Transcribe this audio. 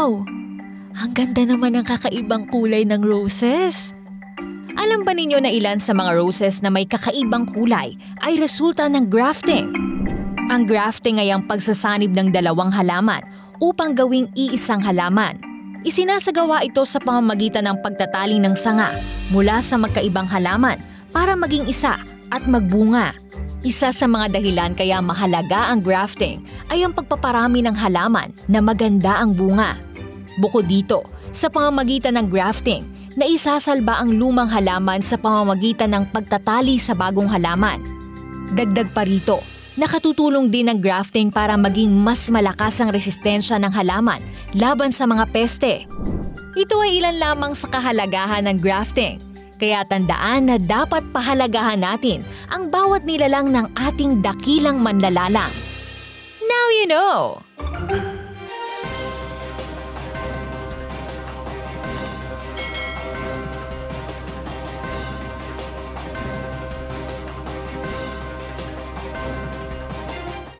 Wow! Ang ganda naman ng kakaibang kulay ng roses. Alam ba ninyo na ilan sa mga roses na may kakaibang kulay ay resulta ng grafting? Ang grafting ay ang pagsasanib ng dalawang halaman upang gawing iisang halaman. Isinasagawa ito sa pamamagitan ng pagtatali ng sanga mula sa magkaibang halaman para maging isa at magbunga. Isa sa mga dahilan kaya mahalaga ang grafting ay ang pagpaparami ng halaman na maganda ang bunga. Bukod dito, sa pamamagitan ng grafting, naisasalba ang lumang halaman sa pamamagitan ng pagtatali sa bagong halaman. Dagdag pa rito, nakatutulong din ang grafting para maging mas malakas ang resistensya ng halaman laban sa mga peste. Ito ay ilan lamang sa kahalagahan ng grafting, kaya tandaan na dapat pahalagahan natin ang bawat nilalang ng ating dakilang manlalalang. Now you know!